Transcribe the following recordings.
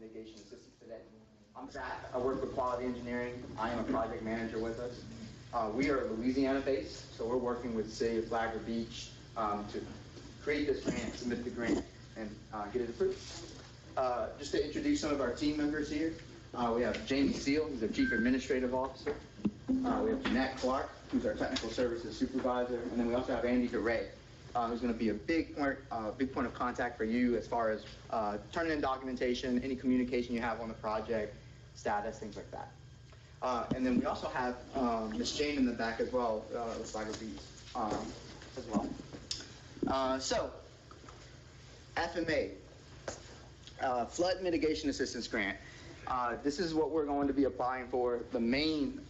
mitigation assistance today. I'm Zach. I work with Quality Engineering. I am a project manager with us. We are Louisiana-based, so we're working with the city of Flagler Beach to create this grant, submit the grant, and get it approved. Just to introduce some of our team members here, we have Jamie Seal, who's our Chief Administrative Officer. We have Jeanette Clark, who's our Technical Services Supervisor, and then we also have Andy DeRay, who's going to be a big point of contact for you as far as turning in documentation, any communication you have on the project, status, things like that. And then we also have Ms. Jane in the back as well, with Flagler Beach as well. So, FMA, Flood Mitigation Assistance Grant. This is what we're going to be applying for. The main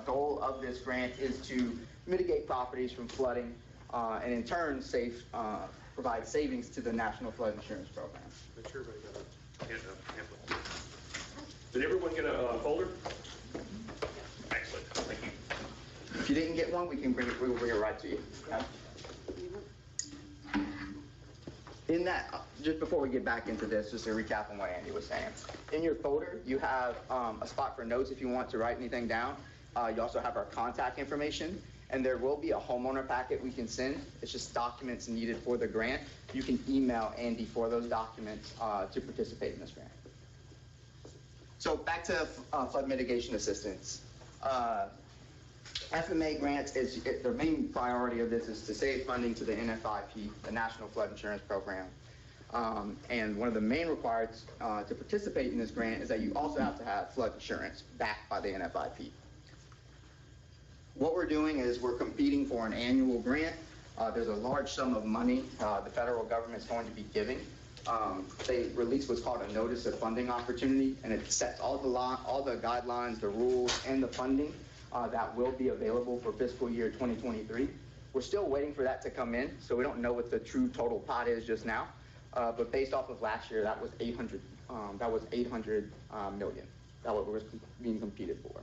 goal of this grant is to mitigate properties from flooding and in turn provide savings to the National Flood Insurance Program. Make sure everybody got a pamphlet. Did everyone get a folder? Excellent, thank you. If you didn't get one, we will bring it right to you. Okay? In that, just before we get back into this, just to recap on what Andy was saying. In your folder, you have a spot for notes if you want to write anything down. You also have our contact information, and there will be a homeowner packet we can send. It's just documents needed for the grant. You can email Andy for those documents to participate in this grant. So back to flood mitigation assistance. FMA grants, their main priority of this is to save funding to the NFIP, the National Flood Insurance Program. And one of the main requirements to participate in this grant is that you also have to have flood insurance backed by the NFIP. What we're doing is we're competing for an annual grant. There's a large sum of money the federal government is going to be giving. They released what's called a Notice of Funding Opportunity, and it sets all the guidelines, the rules, and the funding that will be available for fiscal year 2023. We're still waiting for that to come in, so we don't know what the true total pot is just now. But based off of last year, that was 800 million. That was being competed for.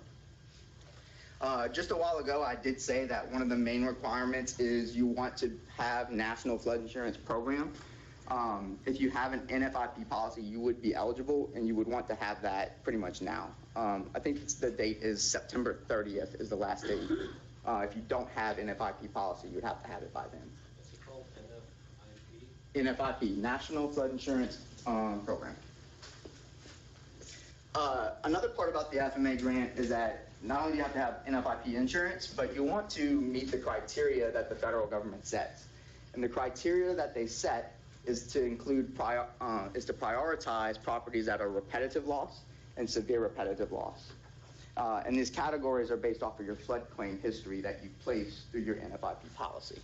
Just a while ago, I did say that one of the main requirements is you want to have National Flood Insurance Program. If you have an NFIP policy, you would be eligible, and you would want to have that pretty much now. I think the date is September 30th is the last date. If you don't have NFIP policy, you would have to have it by then. What's it called? NFIP? NFIP, National Flood Insurance Program. Another part about the FMA grant is that not only do you have to have NFIP insurance, but you want to meet the criteria that the federal government sets. And the criteria that they set is to include is to prioritize properties that are repetitive loss and severe repetitive loss. And these categories are based off of your flood claim history that you place through your NFIP policy.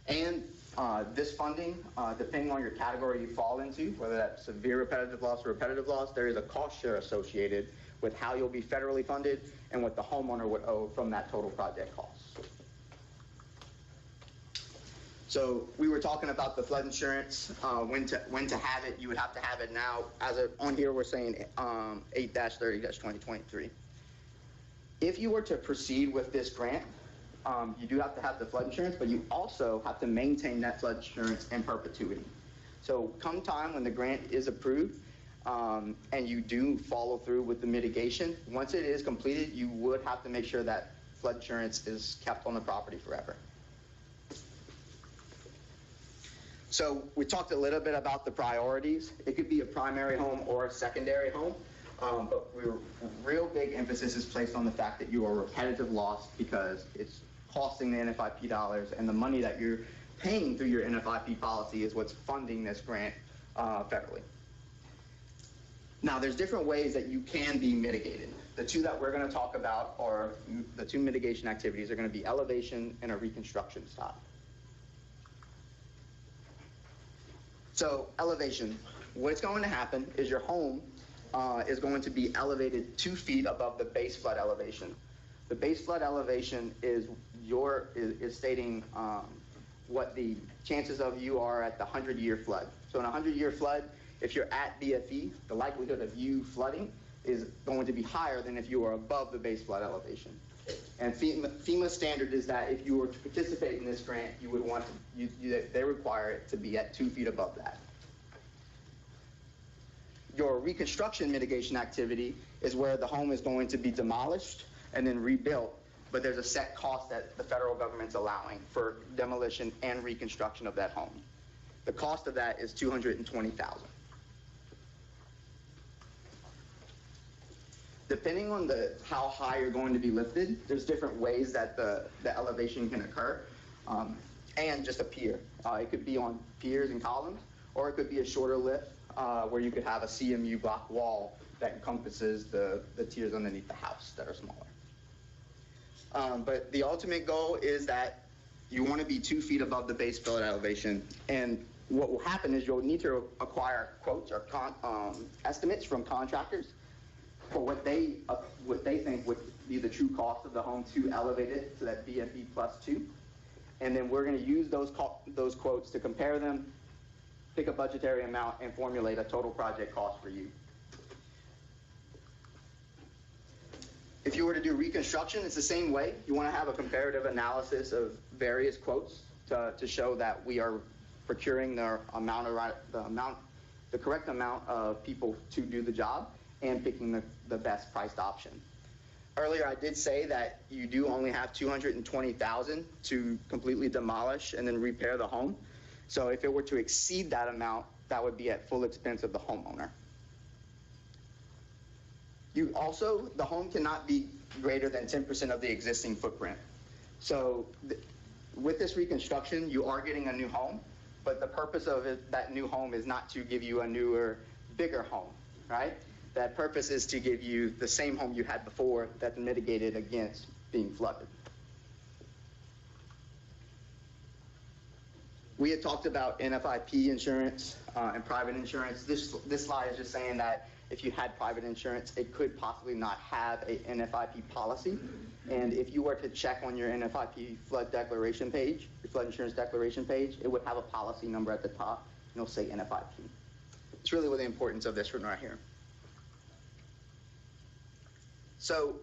And this funding, depending on your category you fall into, whether that's severe repetitive loss or repetitive loss, there is a cost share associated with how you'll be federally funded and what the homeowner would owe from that total project cost. So we were talking about the flood insurance, when to have it. You would have to have it now. On here, we're saying 8-30-2023. If you were to proceed with this grant, you do have to have the flood insurance, but you also have to maintain that flood insurance in perpetuity. So come time when the grant is approved, and you do follow through with the mitigation, once it is completed, you would have to make sure that flood insurance is kept on the property forever. So we talked a little bit about the priorities. It could be a primary home or a secondary home, but real big emphasis is placed on the fact that you are repetitive loss because it's costing the NFIP dollars, and the money that you're paying through your NFIP policy is what's funding this grant federally. Now, there's different ways that you can be mitigated. The two that we're going to talk about are the two mitigation activities are going to be elevation and a reconstruction stop. So elevation, what's going to happen is your home is going to be elevated 2 feet above the base flood elevation. The base flood elevation is stating what the chances of you are at the 100-year flood. So in a 100-year flood, if you're at BFE, the likelihood of you flooding is going to be higher than if you are above the base flood elevation. And FEMA standard is that if you were to participate in this grant, you would want to, they require it to be at 2 feet above that. Your reconstruction mitigation activity is where the home is going to be demolished and then rebuilt, but there's a set cost that the federal government's allowing for demolition and reconstruction of that home. The cost of that is $220,000. Depending on how high you're going to be lifted, there's different ways that the elevation can occur, and just a pier. It could be on piers and columns, or it could be a shorter lift where you could have a CMU block wall that encompasses the tiers underneath the house that are smaller. But the ultimate goal is that you want to be 2 feet above the base flood elevation, and what will happen is you'll need to acquire quotes or estimates from contractors for what they think would be the true cost of the home to elevate it to that BFE +2. And then we're going to use those quotes to compare them, pick a budgetary amount, and formulate a total project cost for you. If you were to do reconstruction, it's the same way. You want to have a comparative analysis of various quotes to show that we are procuring the correct amount of people to do the job and picking the best priced option. Earlier, I did say that you do only have $220,000 to completely demolish and then repair the home. So if it were to exceed that amount, that would be at full expense of the homeowner. The home cannot be greater than 10% of the existing footprint. So with this reconstruction, you are getting a new home, but the purpose of that new home is not to give you a newer, bigger home, right? That purpose is to give you the same home you had before that's mitigated against being flooded. We had talked about NFIP insurance and private insurance. This slide is just saying that if you had private insurance, it could possibly not have a NFIP policy. And if you were to check on your NFIP flood declaration page, your flood insurance declaration page, it would have a policy number at the top, and it'll say NFIP. It's really what the importance of this one right here. So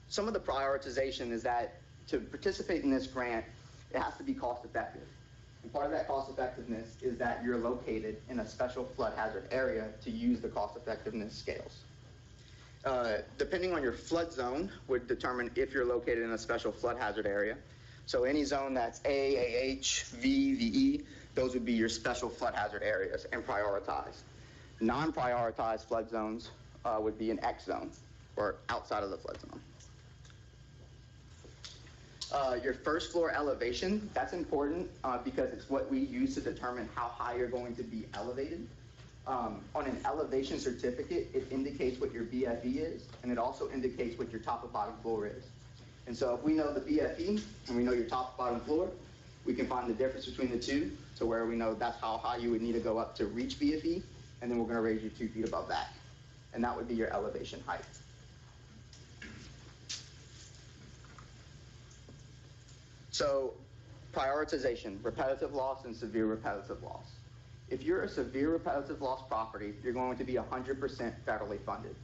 some of the prioritization is that to participate in this grant, it has to be cost effective. And part of that cost effectiveness is that you're located in a special flood hazard area to use the cost effectiveness scales. Depending on your flood zone would determine if you're located in a special flood hazard area. So any zone that's A, AH, V, VE, those would be your special flood hazard areas and prioritized. Non-prioritized flood zones would be an X zone, or outside of the flood zone. Your first floor elevation, that's important because it's what we use to determine how high you're going to be elevated. On an elevation certificate, it indicates what your BFE is, and it also indicates what your top and bottom floor is. And so if we know the BFE and we know your top and bottom floor, we can find the difference between the two to where we know that's how high you would need to go up to reach BFE, and then we're going to raise you 2 feet above that. And that would be your elevation height. So prioritization, repetitive loss and severe repetitive loss. If you're a severe repetitive loss property, you're going to be 100% federally funded,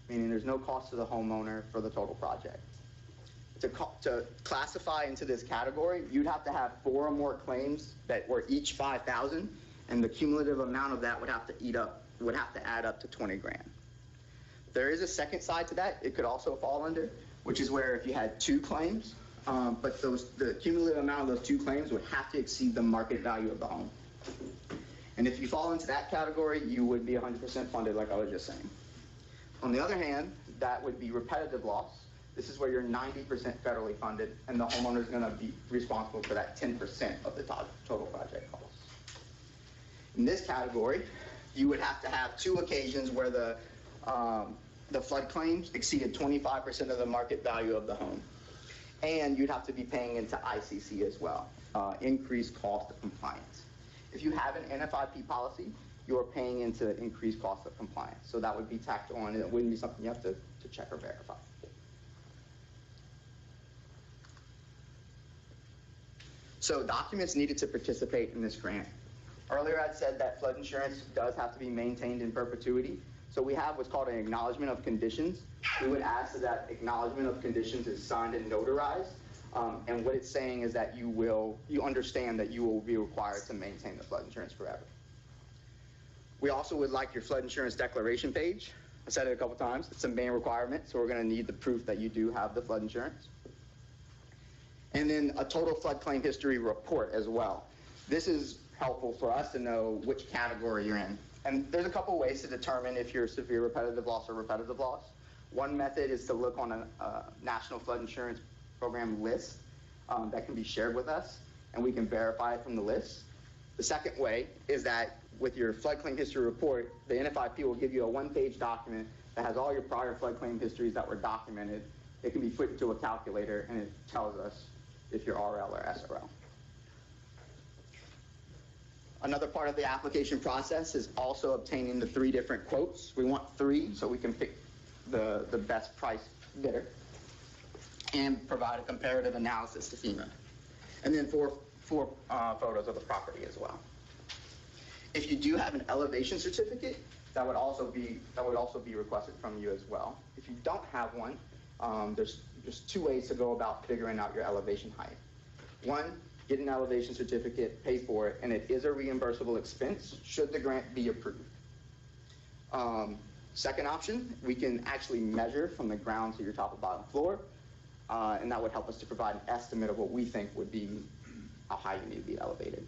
meaning there's no cost to the homeowner for the total project. To classify into this category, you'd have to have 4 or more claims that were each $5,000, and the cumulative amount of that would have to add up to 20 grand. There is a second side to that it could also fall under, which is where if you had 2 claims, but the cumulative amount of those 2 claims would have to exceed the market value of the home. And if you fall into that category, you would be 100% funded, like I was just saying. On the other hand, that would be repetitive loss. This is where you're 90% federally funded, and the homeowner is going to be responsible for that 10% of the total project cost. In this category, you would have to have 2 occasions where the flood claims exceeded 25% of the market value of the home. And you'd have to be paying into ICC as well, increased cost of compliance. If you have an NFIP policy, you're paying into increased cost of compliance. So that would be tacked on, and it wouldn't be something you have to check or verify. So documents needed to participate in this grant. Earlier I'd said that flood insurance does have to be maintained in perpetuity. So we have what's called an acknowledgement of conditions. We would ask that that acknowledgement of conditions is signed and notarized. And what it's saying is that you understand that you will be required to maintain the flood insurance forever. We also would like your flood insurance declaration page. I said it a couple times. It's a main requirement, so we're going to need the proof that you do have the flood insurance. And then a total flood claim history report as well. This is helpful for us to know which category you're in. And there's a couple ways to determine if you're severe repetitive loss or repetitive loss. One method is to look on a National Flood Insurance Program list that can be shared with us, and we can verify it from the list. The second way is that with your flood claim history report, the NFIP will give you a one-page document that has all your prior flood claim histories that were documented. It can be put into a calculator, and it tells us if you're RL or SRL. Another part of the application process is also obtaining the 3 different quotes. We want 3 so we can pick the best price bidder and provide a comparative analysis to FEMA. And then 4 photos of the property as well. If you do have an elevation certificate, that would also be requested from you as well. If you don't have one, there's 2 ways to go about figuring out your elevation height. One, get an elevation certificate, pay for it, and it is a reimbursable expense should the grant be approved. Second option, we can actually measure from the ground to your top and bottom floor, and that would help us to provide an estimate of what we think would be how high you need to be elevated.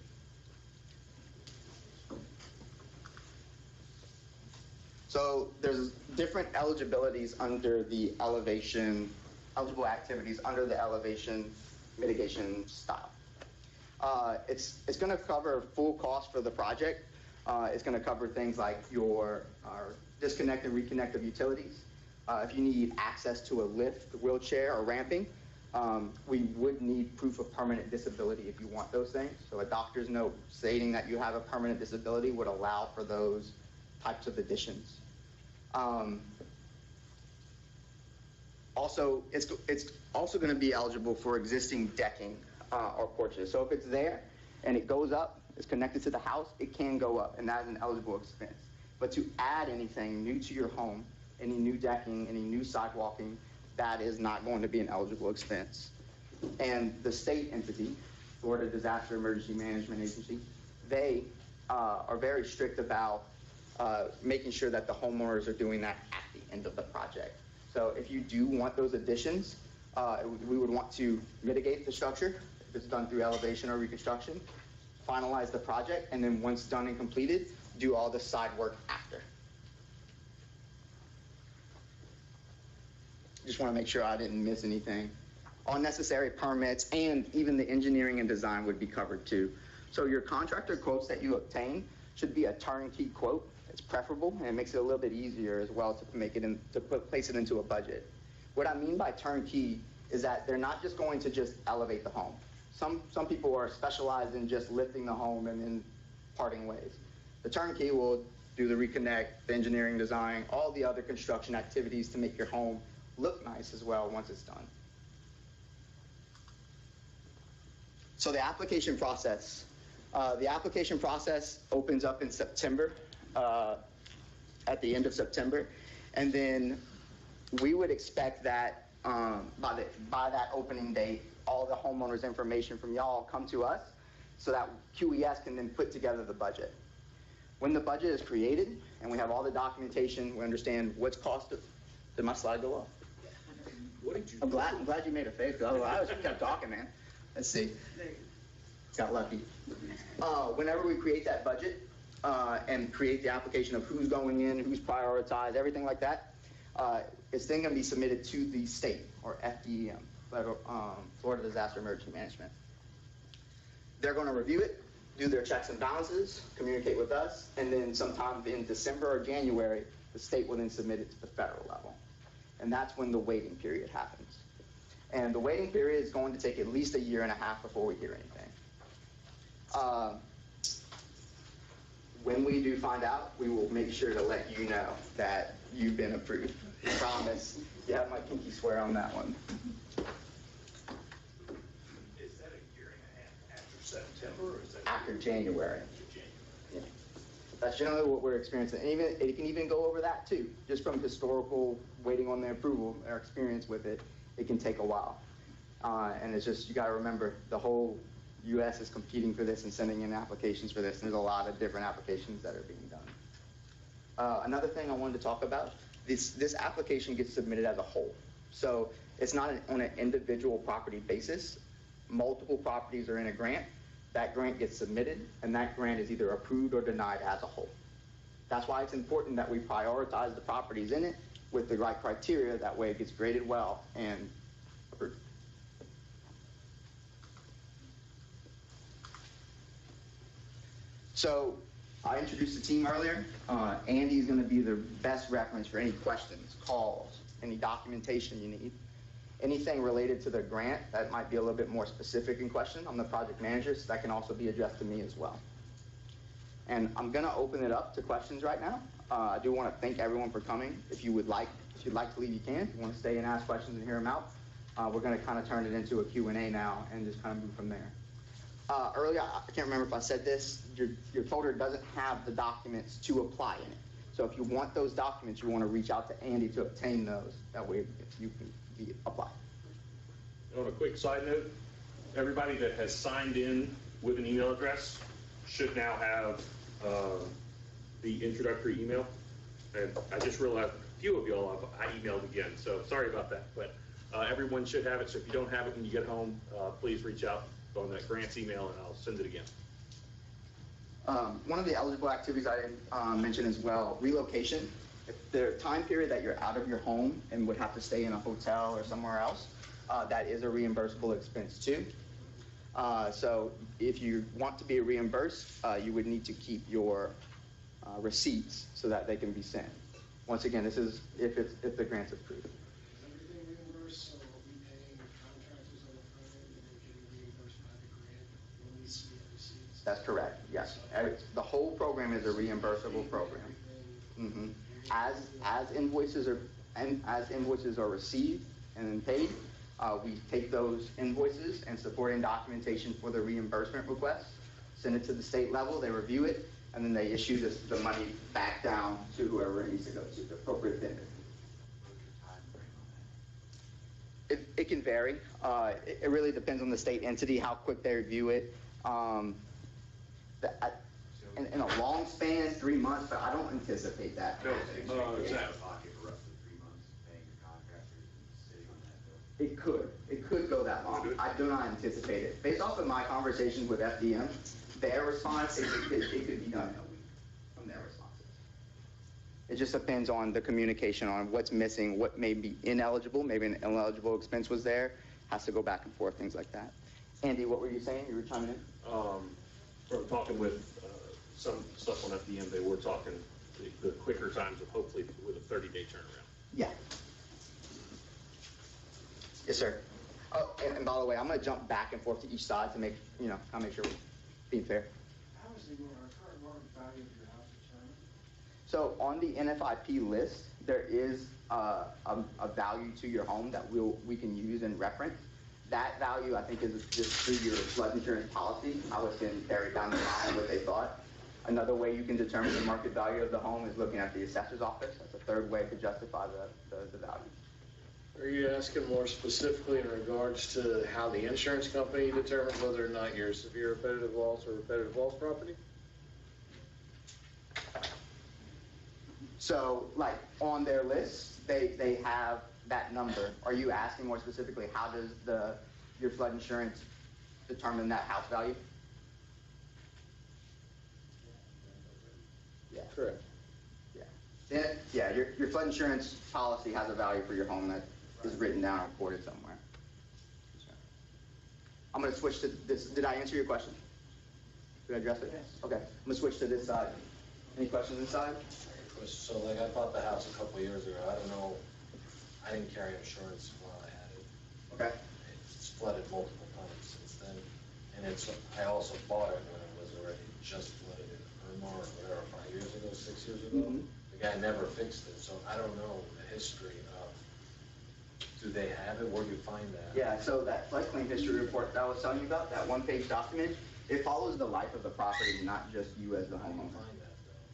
So there's different eligibilities under the eligible activities under the elevation mitigation style. It's going to cover full cost for the project. It's going to cover things like your disconnect and reconnect of utilities. If you need access to a lift, wheelchair, or ramping, we would need proof of permanent disability if you want those things. So a doctor's note stating that you have a permanent disability would allow for those types of additions. Also, it's also going to be eligible for existing decking or porches. So if it's there and it goes up, it's connected to the house, it can go up, and that is an eligible expense. But to add anything new to your home, any new decking, any new sidewalking, that is not going to be an eligible expense. And the state entity, Florida Disaster Emergency Management Agency, they are very strict about making sure that the homeowners are doing that at the end of the project. So if you do want those additions, we would want to mitigate the structure, if it's done through elevation or reconstruction, finalize the project, and then once done and completed, do all the side work after. Just want to make sure I didn't miss anything. All necessary permits and even the engineering and design would be covered too. So your contractor quotes that you obtain should be a turnkey quote. It's preferable, and it makes it a little bit easier as well to make it place it into a budget. What I mean by turnkey is that they're not just going to just elevate the home. Some people are specialized in just lifting the home and then parting ways. The turnkey will do the reconnect, the engineering design, all the other construction activities to make your home look nice as well once it's done. So the application process. The application process opens up in September, at the end of September, and then we would expect that by that opening date, all the homeowners' information from y'all come to us so that QES can then put together the budget. When the budget is created and we have all the documentation, we understand what's costed. Did my slide go up? What did you I'm glad you made a face. Otherwise, I kept talking, man. Let's see. Got lucky. Whenever we create that budget and create the application of who's going in, who's prioritized, everything like that, it's then going to be submitted to the state, or FDEM, Florida Disaster Emergency Management. They're going to review it, do their checks and balances, communicate with us, and then sometime in December or January, the state will then submit it to the federal level. And that's when the waiting period happens. And the waiting period is going to take at least 1.5 years before we hear anything. When we do find out, we will make sure to let you know that you've been approved. Promise. You have my pinky swear on that one. Is that 1.5 years after September, or is that After January. after January? Yeah. That's generally what we're experiencing. And it can even go over that too. Just from historical waiting on their approval, our experience with it, it can take a while. And it's just, you got to remember, the whole U.S. is competing for this and sending in applications for this. And there's a lot of different applications that are being done. Another thing I wanted to talk about, this application gets submitted as a whole. So it's not on an individual property basis. Multiple properties are in a grant. That grant gets submitted, and that grant is either approved or denied as a whole. That's why it's important that we prioritize the properties in it with the right criteria. That way it gets graded well and approved. So I introduced the team earlier. Andy's going to be the best reference for any questions, calls, any documentation you need. Anything related to the grant that might be a little bit more specific in question, I'm the project manager, so that can also be addressed to me as well. And I'm going to open it up to questions right now. I do want to thank everyone for coming. If you'd like to leave, you can. If you want to stay and ask questions and hear them out, we're going to kind of turn it into a Q&A now and just kind of move from there. Earlier, I can't remember if I said this, your folder doesn't have the documents to apply in it. So if you want those documents, you want to reach out to Andy to obtain those. That way you can apply. On a quick side note, everybody that has signed in with an email address should now have the introductory email. And I just realized a few of y'all I emailed again, so sorry about that. But everyone should have it, so if you don't have it when you get home, please reach out on that grants email and I'll send it again. One of the eligible activities I mentioned as well, relocation. If the time period that you're out of your home and would have to stay in a hotel or somewhere else, that is a reimbursable expense too. So if you want to be reimbursed, you would need to keep your receipts so that they can be sent. Once again, this is if the grant's approved. Is everything reimbursed? So are we paying contractors on the front end and then getting reimbursed by the grant when we submit receipts? That's correct, yes. The whole program is a reimbursable program. Mm-hmm. As invoices are received and then paid, we take those invoices and supporting documentation for the reimbursement request, send it to the state level, they review it, and then they issue the money back down to whoever it needs to go to, the appropriate vendor. It can vary. It really depends on the state entity, how quick they review it. In a long span, 3 months, but I don't anticipate that. No, Pocket for roughly 3 months, paying your contractors and sitting on that bill. It could go that long. I do not anticipate it. Based off of my conversations with FDM, their response is it could be done in a week from their responses. It just depends on the communication on what's missing, what may be ineligible, maybe an ineligible expense was there, has to go back and forth, things like that. Andy, what were you saying? You were chiming in? From talking with some stuff on FDM, they were talking the quicker times of hopefully with a 30-day turnaround. Yeah. Yes, sir. Oh, and by the way, I'm going to jump back and forth to each side to make, I'll make sure we're being fair. How is the current market value of your house determined? So on the NFIP list, there is a value to your home that we can use and reference. That value, I think, is just through your flood insurance policy, how it's been carried down the line, what they thought. Another way you can determine the market value of the home is looking at the assessor's office. That's a third way to justify the value. Are you asking more specifically in regards to how the insurance company determines whether or not you're a severe repetitive loss or repetitive loss property? So, like, on their list, they have that number. Are you asking more specifically, how does your flood insurance determine that house value? Yeah. Correct. Yeah, your flood insurance policy has a value for your home that is written down or recorded somewhere. I'm going to switch to this. Did I answer your question? Did I address it? Yes. Okay. I'm going to switch to this side. Any questions inside? So like I bought the house a couple of years ago, I don't know, I didn't carry insurance while I had it. Okay. It's flooded multiple times since then. And I also bought it when it was already just flooded in Irma or whatever, 5 years ago, 6 years ago. Mhm. The guy never fixed it, so I don't know the history of, do they have it? Where do you find that? Yeah, so that floodplain history report that I was telling you about, that one-page document, it follows the life of the property, not just you as the How do you homeowner. find that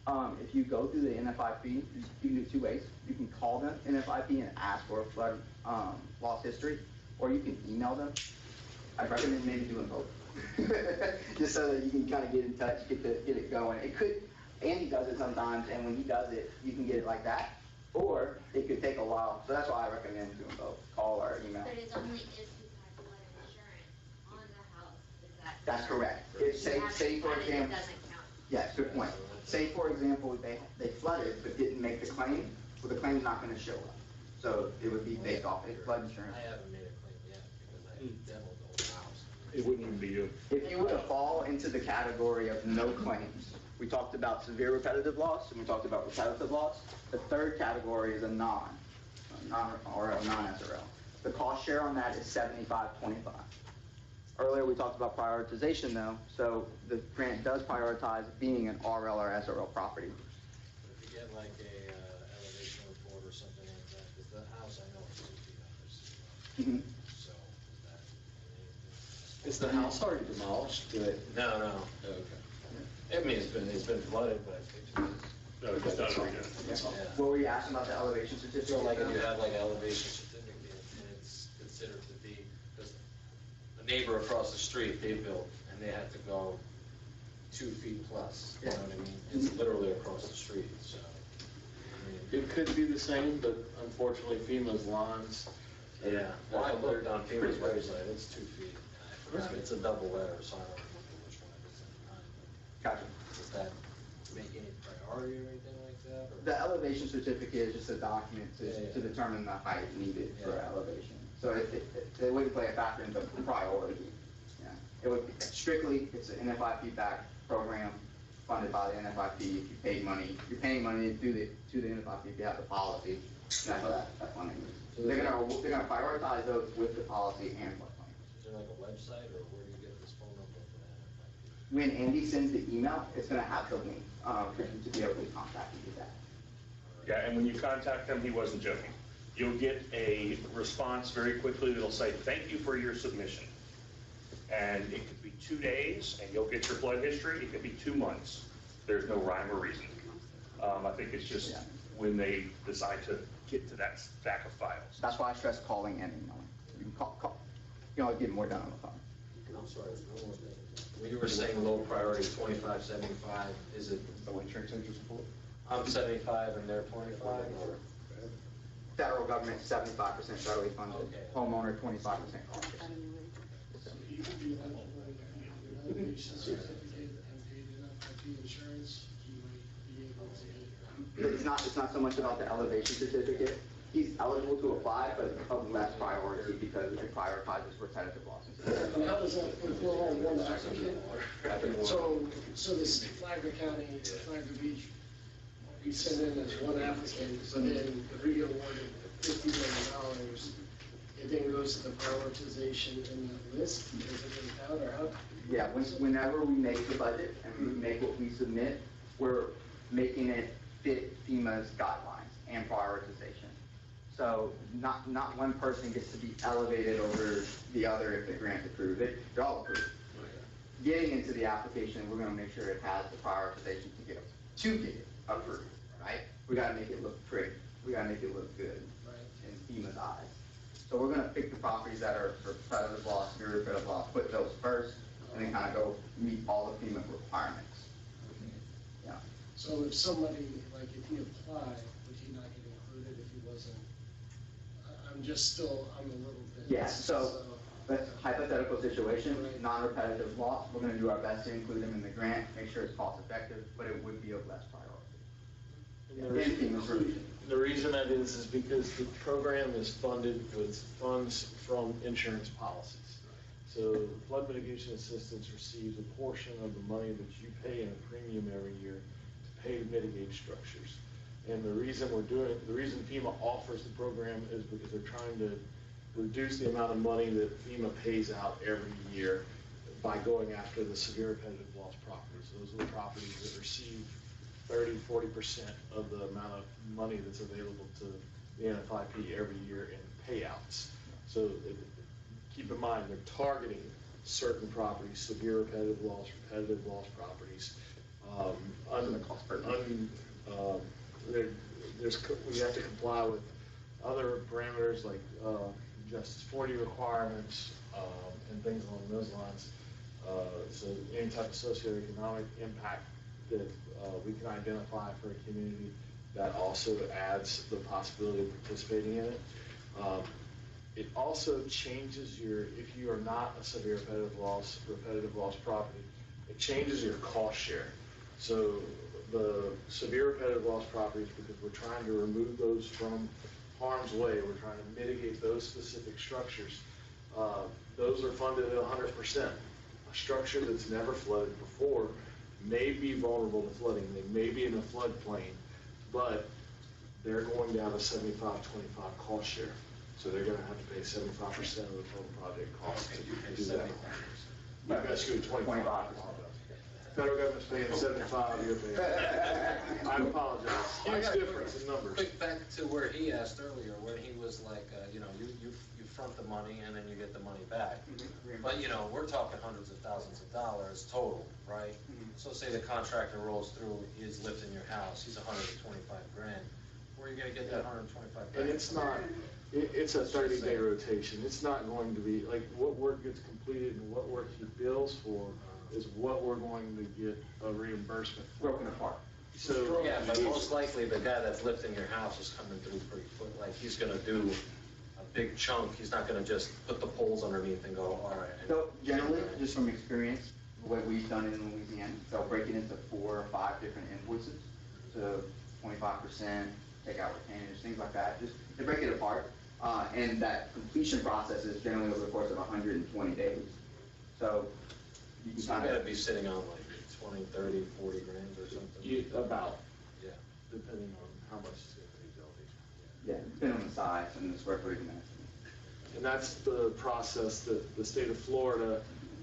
though? If you go through the NFIP, you can do 2 ways. You can call them, NFIP, and ask for a flood loss history, or you can email them. I recommend maybe doing both. Just so that you can kind of get in touch, get it going. Andy does it sometimes, and when he does it, you can get it like that, or it could take a while, so that's why I recommend doing both, call or email. But it's only if you had flood insurance on the house, is that? That's correct. If, say for It example, doesn't count. yes, good point. Say for example, they flooded but didn't make the claim, well, the claim's not gonna show up. So it would be based off of flood insurance. I haven't made a claim yet because I demoed the whole house. It wouldn't even be you. If you were to fall into the category of no claims, we talked about severe repetitive loss and we talked about repetitive loss. The third category is a non-SRL. The cost share on that is 75-25. Earlier, we talked about prioritization though, so the grant does prioritize being an RL or SRL property. But if you get like a elevation report or something like that, because the house I know is 2 feet under sea level. So is that anything? Is the house already demolished? No, no. Okay. I mean, it's been flooded, but I fixed it. No, it's just not redone. What were you asking about the elevation certificate? So like if you have like an elevation certificate and it's considered to be, because a neighbor across the street, they built and they had to go 2 feet plus, you know what I mean? It's literally across the street, so. I mean, It could be the same, but unfortunately FEMA's lines. yeah, well, I looked on FEMA's website, it's 2 feet. I forgot, it's a double letter, so I don't remember which one it is at the time. Gotcha. Does that make any priority or anything like that? Or? The elevation certificate is just a document Yeah, yeah. to determine the height needed for Yeah. elevation. So it wouldn't play a factor in the priority. Yeah. It would strictly, it's an NFIP backed program funded by the NFIP. If you paid money, you're paying money to the NFIP if you have the policy. That's how that funding is. So they're gonna prioritize those with the policy and what funding. Is there like a website or where do you get this phone number for that? When Andy sends the email, it's gonna have the link for you to be able to contact and get that. Yeah, and when you contact him, he wasn't joking. You'll get a response very quickly that'll say, thank you for your submission. And it could be 2 days and you'll get your flood history. It could be 2 months. There's no rhyme or reason. I think it's just when they decide to get to that stack of files. That's why I stress calling and emailing. You can call, you know, get more done on the phone. I'm sorry, when you were saying low priority, 25, 75, is it, So insurance interest support? I'm 75 and they're 25 or? Federal government, 75% federally funded. Okay. Homeowner, 25% cost. So you could be eligible if you have an elevation certificate and paid NFIP insurance, you might be able to get. It's not so much about the elevation certificate. He's eligible to apply, but of less priority because it prioritizes repetitive losses. And how does that fulfill on one applicant? So this Flagler County, Flagler Beach, we send in as one applicant, but then we get awarded $50 million. It then goes to the prioritization in that list, does it count or how? Yeah, whenever we make the budget and we make what we submit, we're making it fit FEMA's guidelines and prioritization. So not one person gets to be elevated over the other if the grant's approved. They're all approved. Getting into the application, we're gonna make sure it has the prioritization to get it approved, right? We gotta make it look pretty. We gotta make it look good in FEMA's eyes. So we're gonna pick the properties that are for repetitive loss, severe repetitive loss, put those first, and then kind of go meet all the FEMA requirements. Yeah. So if somebody, like if he applied, would he not get included if he wasn't? I'm a little bit. Yeah, so that's hypothetical situation, non-repetitive loss, we're gonna do our best to include them in the grant, make sure it's cost effective, but it would be of less priority. Again, FEMA's revision. The reason that is because the program is funded with funds from insurance policies. So flood mitigation assistance receives a portion of the money that you pay in a premium every year to pay to mitigate structures. And the reason FEMA offers the program is because they're trying to reduce the amount of money that FEMA pays out every year by going after the severe repetitive loss properties. Those are the properties that receive 30-40% of the amount of money that's available to the NFIP every year in payouts. So keep in mind, they're targeting certain properties, severe repetitive loss properties. We have to comply with other parameters like Justice 40 requirements and things along those lines. So any type of socioeconomic impact that we can identify for a community that also adds the possibility of participating in it. It also changes if you are not a severe repetitive loss property, it changes your cost share. So the severe repetitive loss properties, because we're trying to remove those from harm's way, we're trying to mitigate those specific structures, those are funded at 100%. A structure that's never flooded before may be vulnerable to flooding, they may be in a floodplain, but they're going to have a 75-25 cost share. So they're gonna have to pay 75% of the total project cost to do that. You guys do 25. Federal government's paying 75, you're paying. I apologize. Huge difference in numbers. Quick back to where he asked earlier, when he was like, you front the money and then you get the money back. But, we're talking hundreds of thousands of dollars total, right? So say the contractor rolls through, he's lifting your house, he's 125 grand. Where are you gonna get that 125 grand? And it's not, it's a 30-day rotation. It's not going to be, like, what work gets completed and what work he bills for is what we're going to get a reimbursement for. Broken apart. So. Yeah, but most likely the guy that's lifting your house is coming through pretty quick, like, he's gonna do a big chunk, he's not gonna just put the poles underneath and go, all right. So generally, just from experience, what we've done in Louisiana, they'll break it into 4 or 5 different invoices. So 25%, take out retainers, things like that. Just they break it apart. And that completion process is generally over the course of 120 days. So you can So kind you gotta of, be sitting on like 20, 30, 40 grand or something. About, Yeah. depending on how much is going to be built. yeah, depending on the size and the square footage and that. And that's the process that the state of Florida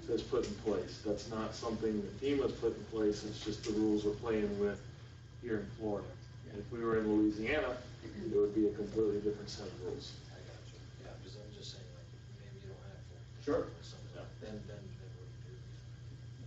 has put in place. That's not something that FEMA's put in place, it's just the rules we're playing with here in Florida. And if we were in Louisiana, it would be a completely different set of rules. I got you. Yeah, because I'm just saying, like, maybe you don't have to. Sure. Then what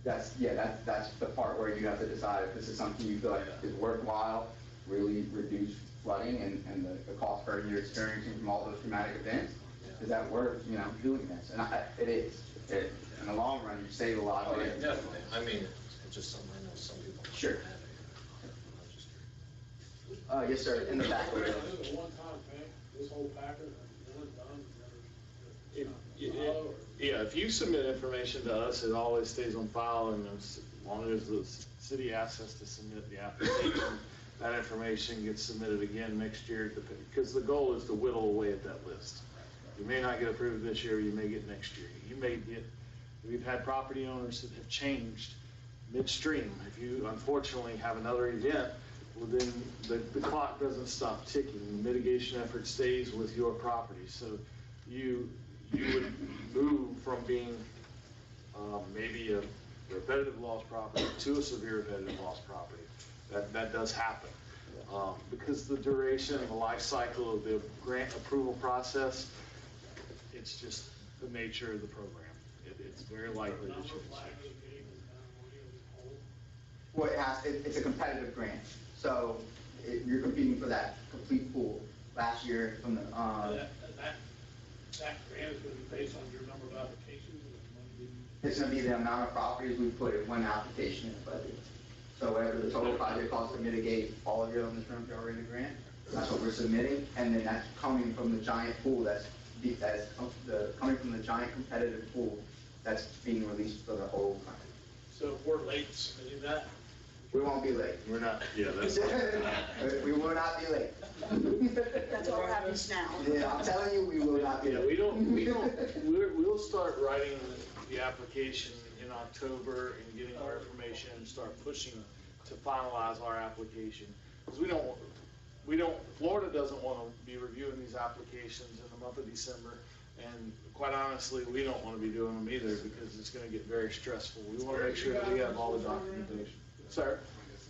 do you That's the part where you have to decide if this is something you feel like is worthwhile, really reduce flooding and the cost burden you're experiencing from all those traumatic events. Is that worth, doing this? And it is. In the long run, you save a lot. Oh, yeah, definitely. I mean, it's just something I know some people. don't Sure. have it. I'm just curious. Yes, sir, in the back. This is a one-time thing, this whole packet, one done, Yeah, if you submit information to us, it always stays on file, and as long as the city asks us to submit the application, that information gets submitted again next year, because the goal is to whittle away at that list. You may not get approved this year, you may get next year. We've had property owners that have changed midstream. If you unfortunately have another event, well, then the clock doesn't stop ticking. The mitigation effort stays with your property. So you would move from being maybe a repetitive loss property to a severe repetitive loss property. That does happen. Because the duration and the life cycle of the grant approval process, it's just the nature of the program. It's very likely that you can change. Well, it's a competitive grant, so you're competing for that complete pool. Last year, from the, That grant is gonna be based on your number of applications and the money it's gonna be the amount of properties we put in one application in the budget. So whatever the total project costs to mitigate all of your illness rooms are in the grant, that's what we're submitting, and then that's coming from the giant pool coming from the giant competitive pool that's being released for the whole country. So if we're late submitting that, We won't be late. We're not, yeah, that's. We will not be late. That's what happens now. Yeah, I'm telling you, we will not be Yeah, late. we'll start writing the application in October and getting our information and start pushing to finalize our application. Because Florida doesn't want to be reviewing these applications in the month of December. And quite honestly, we don't want to be doing them either because it's going to get very stressful. We want to make sure that we have all the documentation. Sir?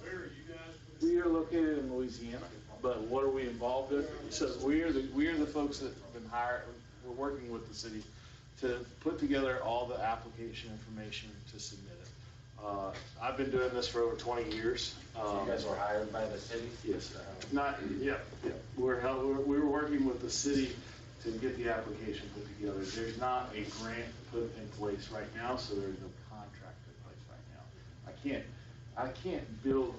where are you guys? We are located in Louisiana, but what are we involved in? So we are the folks that have been hired, we're working with the city to put together all the application information to submit it. I've been doing this for over 20 years. So you guys were hired by the city? Yes, yeah. We were working with the city to get the application put together. There's not a grant put in place right now, so there's no contract in place right now. I can't build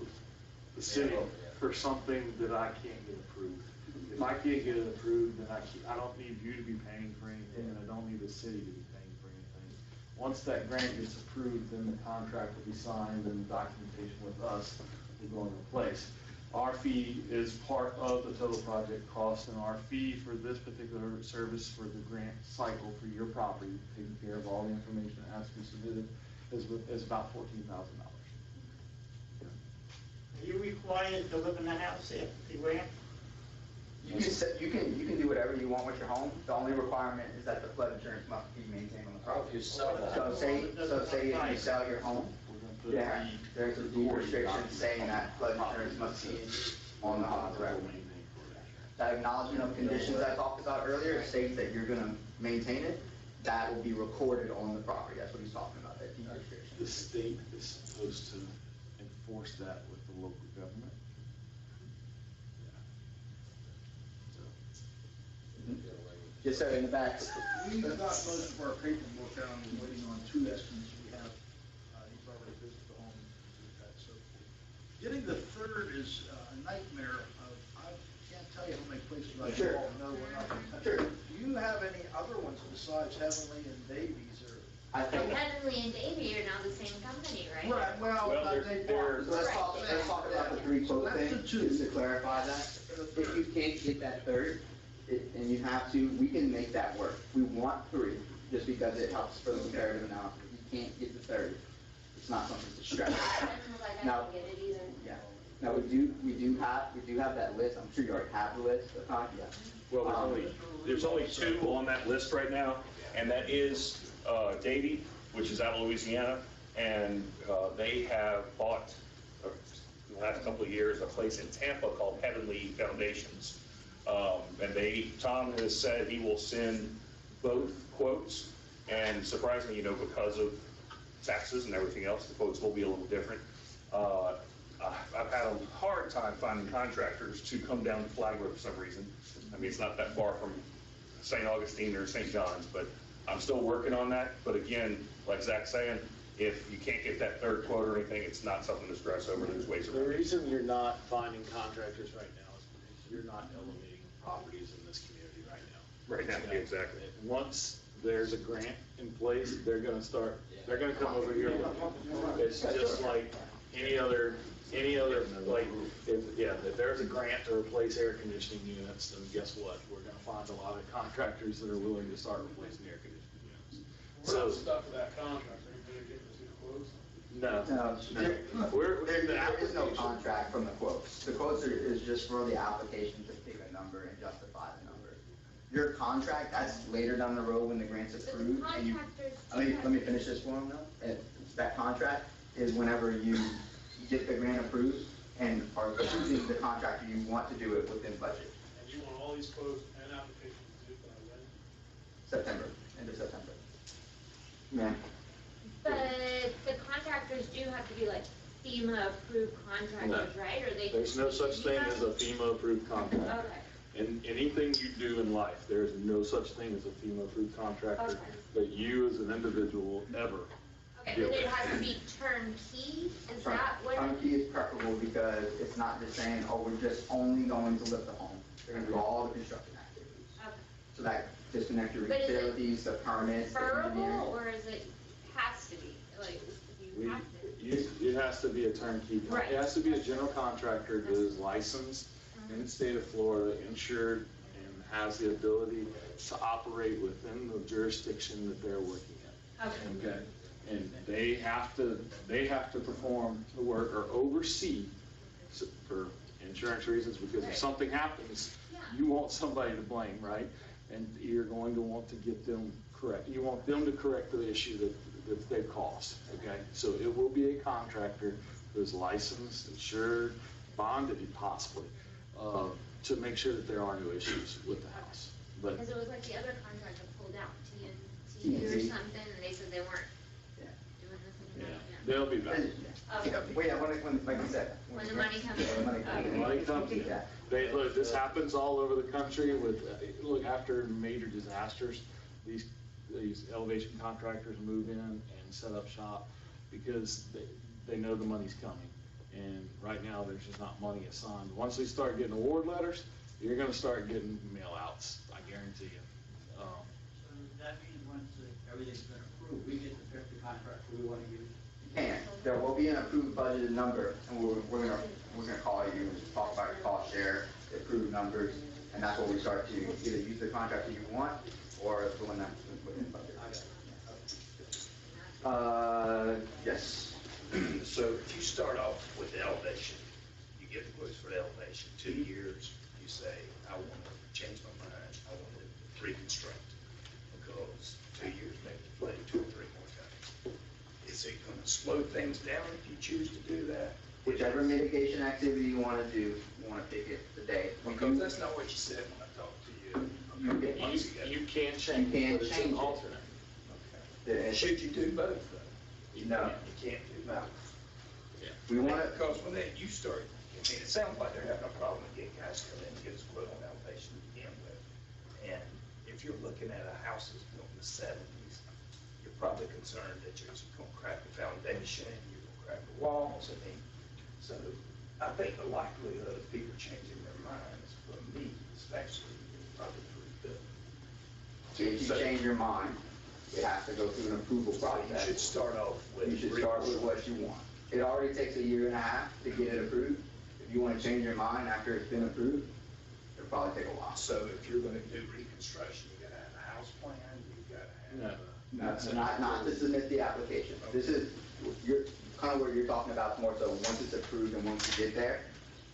the city for something that I can't get approved. If I can't get it approved, then I don't need you to be paying for anything, and I don't need the city to be paying for anything. Once that grant gets approved, then the contract will be signed and the documentation with us will go into place. Our fee is part of the total project cost, and our fee for this particular service for the grant cycle for your property, taking care of all the information that has to be submitted, is about $14,000. Are you required to live in the house after the grant? You can do whatever you want with your home. The only requirement is that the flood insurance must be maintained on the property. If you sell that. So say if you sell your home, yeah, there's a deed restriction saying that flood insurance must be on the record. That acknowledgement of conditions I talked about earlier states that you're gonna maintain it. That will be recorded on the property. That's what he's talking about, that deed restriction. The state is supposed to enforce that with the local government. Yes, sir, in the back. We've got most of our paperwork down, we're waiting on two estimates we have. He's already visited the home and did that, so. Getting the third is a nightmare. I can't tell you how many places I Sure. call, no, we're not. Sure. Do you have any other ones besides Heavenly and Davies or? I think, Heavenly and Davy are now the same company, right? Right, well, Well, they they're- bought. let's talk about the three quote So that's thing, the two. just to clarify that. If you can't get that third, and you have to, we can make that work. We want three, just because it helps for the comparative analysis. If you can't get the third, it's not something to stress. Doesn't look like I Now- can get it either. Yeah. Now, we do have that list. I'm sure you already have the list, but not yet. Well, there's only two on that list right now, and that is Davy, which is out of Louisiana, and they have bought, in the last couple of years, a place in Tampa called Heavenly Foundations. And Tom has said he will send both quotes, and surprisingly, because of taxes and everything else, the quotes will be a little different. I've had a hard time finding contractors to come down to Flagler for some reason. I mean, it's not that far from St. Augustine or St. John's, but I'm still working on that. But again, like Zach's saying, if you can't get that third quote or anything, it's not something to stress over. There's ways The around it. reason you're not finding contractors right now is because you're not elevating properties in this community right now. Right now, yeah, exactly. Once there's a grant in place, they're gonna come over here. It's just like any other, like, if there's a grant to replace air conditioning units, then guess what? We're gonna find a lot of contractors that are willing to start replacing air conditioning units. We're not So, stuck with that contract, are you gonna get us any quotes? no. There is no contract from the quotes. The quotes is just for the application to pick a number and justify the number. Your contract, that's later down the road when the grant's But the approved. And you, contractors. let me finish this for him though. That contract is whenever you get the grant approved and are choosing the contractor, you want to do it within budget. And you want all these quotes and applications due by when? September, end of September. Yeah. But the contractors do have to be like FEMA approved contractors, right? Or they? There's no such thing as a FEMA-approved contract. Okay. In anything you do in life, there's no such thing as a FEMA-approved contractor Okay. that you as an individual ever. Okay, but it has to be turnkey, is that what? Turnkey is preferable because it's not just saying, oh, we're just only going to lift the home. They're gonna do all the construction activities. Okay. So that disconnect your But is it utilities, the permits, the engineering. Preferable, or is it has to be, like, you have to? It has to be a turnkey. Right. It has to be a general contractor that is licensed in the state of Florida, insured, and has the ability to operate within the jurisdiction that they're working in. Okay. Okay? And they have to perform the work or oversee for insurance reasons, because if Right. something happens, Yeah. you want somebody to blame, right? And you're going to want to get them correct. You want them to correct the issue that they've caused, okay? So it will be a contractor who's licensed, insured, bonded possibly, to make sure that there are no issues with the house. But Because it was like the other contractor pulled out, TNT or TNT. something, and they said they weren't Yeah. doing this yeah, and that, they'll be back. Okay. Well, yeah, when, like you said. When the money comes Yeah, in. when the money comes in. Okay. Money comes in. Yeah. Look, this happens all over the country with, look, after major disasters, these elevation contractors move in and set up shop because they know the money's coming. And right now, there's just not money assigned. Once they start getting award letters, you're gonna start getting mail outs, I guarantee you. So that means once everything's been approved, we get to pick the contract we want to use. And there will be an approved budgeted number, and we're gonna call you and talk about your cost share, the approved numbers, and that's what we start to either use the contractor you want, or the one that's within budget. Yes. So if you start off with the elevation, you get the quotes for the elevation, 2 years, you say, I want to change my mind, I want to reconstruct. Because 2 years make the play 2 or 3 more times. Is it going to slow things down if you choose to do that? Whichever mitigation activity you wanna do, you wanna pick it today. Because that's not what you said when I talked to you. months ago. You can change You can it, but it's change an it. alternate. Yeah, Should you do both though? No. You can't do both. We wanna, Because when you start, I mean, it sounds like they're having a problem with getting guys to come in and get us quote on elevation to begin with. And if you're looking at a house that's built in the 70s, you're probably concerned that you're just gonna crack the foundation, you're gonna crack the walls, I mean, so I think the likelihood of people changing their minds, for me especially, is probably pretty good. if you change your mind, it has to go through an approval So you process. should start off with. You should start with what you want. It already takes 1.5 years to get it approved. If you wanna change your mind after it's been approved, it'll probably take a while. So if you're gonna do reconstruction, you gotta have a house plan, you gotta have. Not to submit the application. This is, you're, kind of what you're talking about more so, once it's approved and once you get there,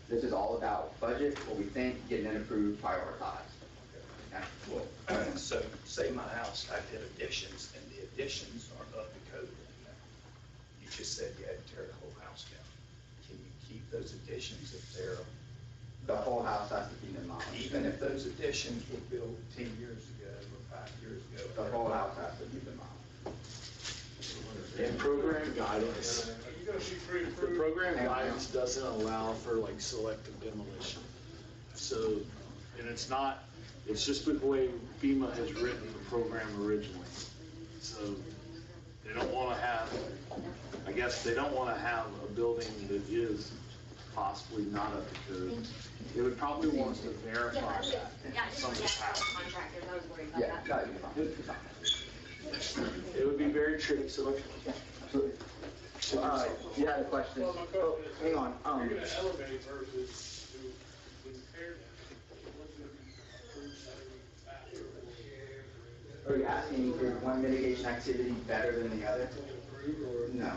this is all about budget, what we think, getting it approved, prioritized. Okay? Well, so say my house, I did additions, and the additions are up to code now. You just said you had to tear the whole house down. Can you keep those additions if they're, The whole house has to be demolished. even if those additions were built 10 years ago or 5 years ago? The whole house has to be demolished. In program guidance, the program guidance doesn't allow for like selective demolition. So, and it's not, it's just the way FEMA has written the program originally. So they don't want to have, I guess they don't want to have a building that is possibly not up to code. They would probably want us to verify that. Yeah, I just wanted to ask about the contractors, I was worried about Yeah, that. no, you're fine. It would be very tricky, so Absolutely. You had a question? Oh, hang on, You're gonna elevate versus to repair them. What's gonna be approved after? Are you asking, is one mitigation activity better than the other? Approved or? No.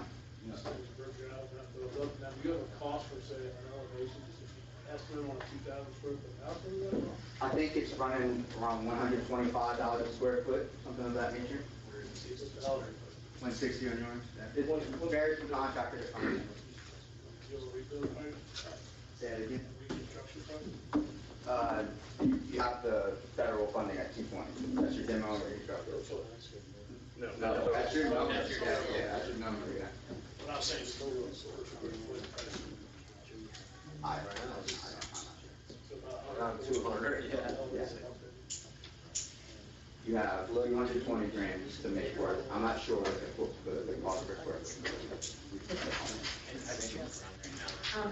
Just work it out, not build up. Now, do you have a cost for, say, an elevation, estimate on a 2,000 square foot house or whatever? I think it's running around $125 a square foot, something of that nature. 160 on yours? It varies from contractor to contractor. You have a rebuild plan? Say it again. Reconstruction plan? You have the federal funding at 220. That's your demo and reconstruction. No, that's your number. Yeah, that's your number, yeah. What I'm saying is total square foot. I'm not sure. around 200, yeah. Yeah. You have 220 grams to make work. I'm not sure what the cost per square foot.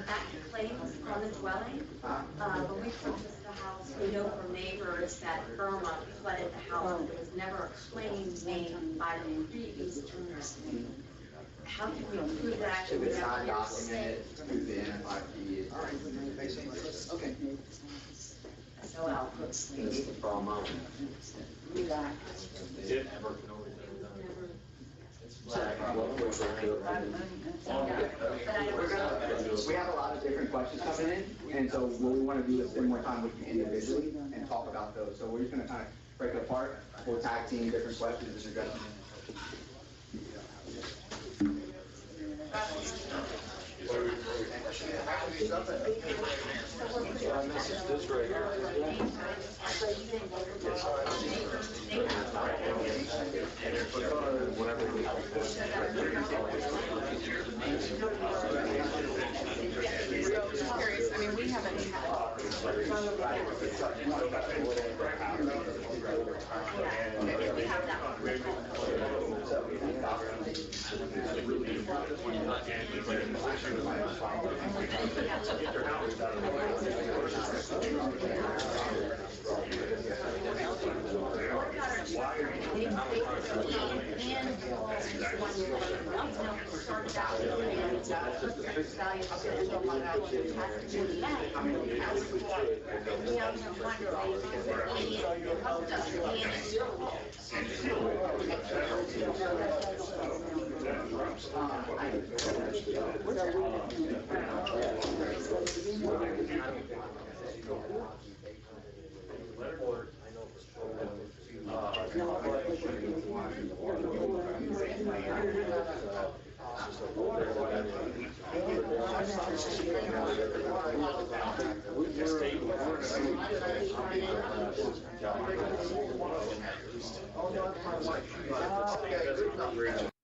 That claim on the dwelling, when we purchased the house, we know from neighbors that Irma flooded the house, but it was never explained by the previous owners. How can we prove that? If it's not documented through the NFIP, it's Okay. So I'll put. from, we have a lot of different questions coming in, and so what we want to do is spend more time with you individually and talk about those. So we're just going to kind of break it apart, we'll tag team different questions and address them. Curious, I mean, we haven't We have that one. Bridge.